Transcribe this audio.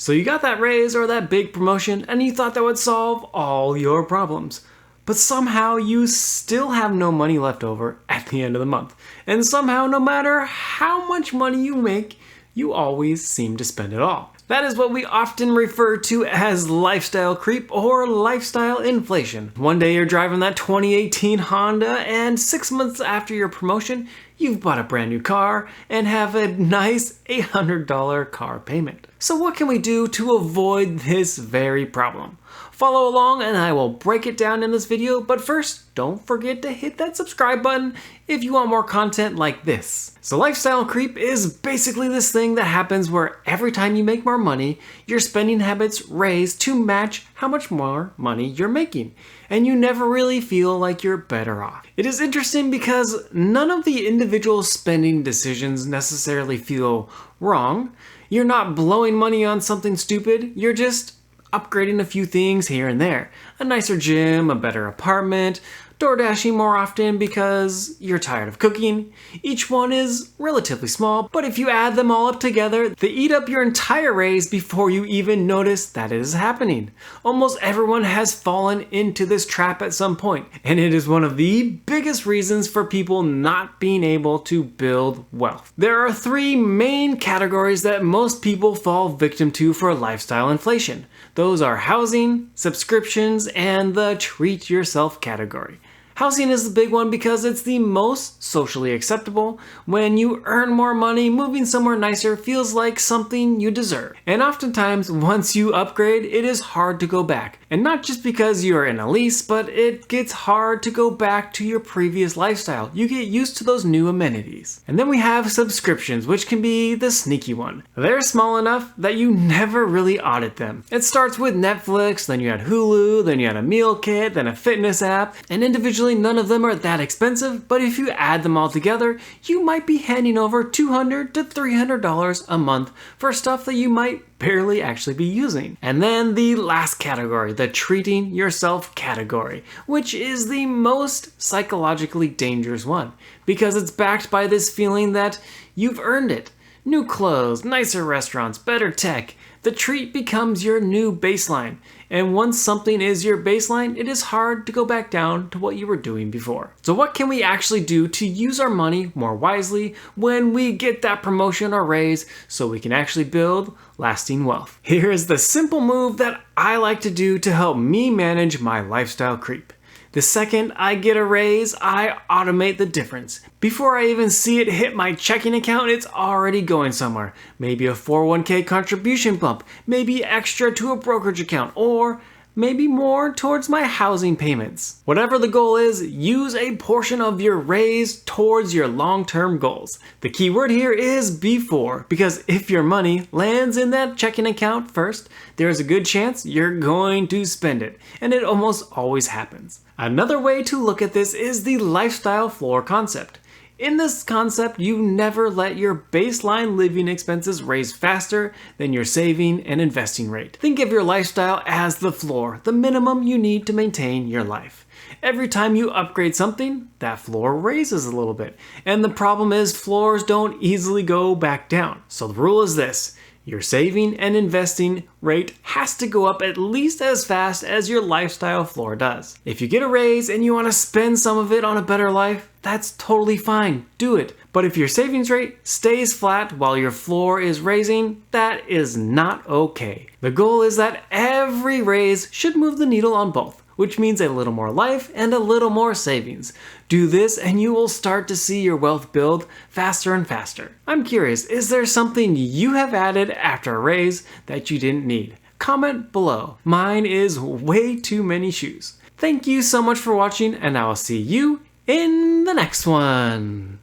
So you got that raise or that big promotion and you thought that would solve all your problems. But somehow you still have no money left over at the end of the month. And somehow, no matter how much money you make, you always seem to spend it all. That is what we often refer to as lifestyle creep or lifestyle inflation. One day you're driving that 2018 Honda and 6 months after your promotion, you've bought a brand new car and have a nice $800 car payment. So what can we do to avoid this very problem? Follow along and I will break it down in this video, but first, don't forget to hit that subscribe button if you want more content like this. So lifestyle creep is basically this thing that happens where every time you make more money, your spending habits raise to match how much more money you're making, and you never really feel like you're better off. It is interesting because none of the individual spending decisions necessarily feel wrong. You're not blowing money on something stupid, you're just upgrading a few things here and there. A nicer gym, a better apartment, door dashing more often because you're tired of cooking. Each one is relatively small, but if you add them all up together, they eat up your entire raise before you even notice that it is happening. Almost everyone has fallen into this trap at some point, and it is one of the biggest reasons for people not being able to build wealth. There are three main categories that most people fall victim to for lifestyle inflation. Those are housing, subscriptions, and the treat yourself category. Housing is the big one because it's the most socially acceptable. When you earn more money, moving somewhere nicer feels like something you deserve. And oftentimes, once you upgrade, it is hard to go back. And not just because you're in a lease, but it gets hard to go back to your previous lifestyle. You get used to those new amenities. And then we have subscriptions, which can be the sneaky one. They're small enough that you never really audit them. It starts with Netflix, then you add Hulu, then you add a meal kit, then a fitness app, and individually none of them are that expensive, but if you add them all together, you might be handing over $200 to $300 a month for stuff that you might barely actually be using. And then the last category, the treating yourself category, which is the most psychologically dangerous one because it's backed by this feeling that you've earned it. New clothes, nicer restaurants, better tech. The treat becomes your new baseline. And once something is your baseline, it is hard to go back down to what you were doing before. So what can we actually do to use our money more wisely when we get that promotion or raise so we can actually build lasting wealth? Here is the simple move that I like to do to help me manage my lifestyle creep. The second I get a raise, I automate the difference. Before I even see it hit my checking account, it's already going somewhere. Maybe a 401k contribution bump, maybe extra to a brokerage account, or maybe more towards my housing payments. Whatever the goal is, use a portion of your raise towards your long-term goals. The key word here is before, because if your money lands in that checking account first, there's a good chance you're going to spend it, and it almost always happens. Another way to look at this is the lifestyle floor concept. In this concept, you never let your baseline living expenses raise faster than your saving and investing rate. Think of your lifestyle as the floor, the minimum you need to maintain your life. Every time you upgrade something, that floor raises a little bit. And the problem is floors don't easily go back down. So the rule is this. Your saving and investing rate has to go up at least as fast as your lifestyle floor does. If you get a raise and you want to spend some of it on a better life, that's totally fine, do it. But if your savings rate stays flat while your floor is raising, that is not okay. The goal is that every raise should move the needle on both, which means a little more life and a little more savings. Do this and you will start to see your wealth build faster and faster. I'm curious, is there something you have added after a raise that you didn't need? Comment below. Mine is way too many shoes. Thank you so much for watching, and I will see you in the next one.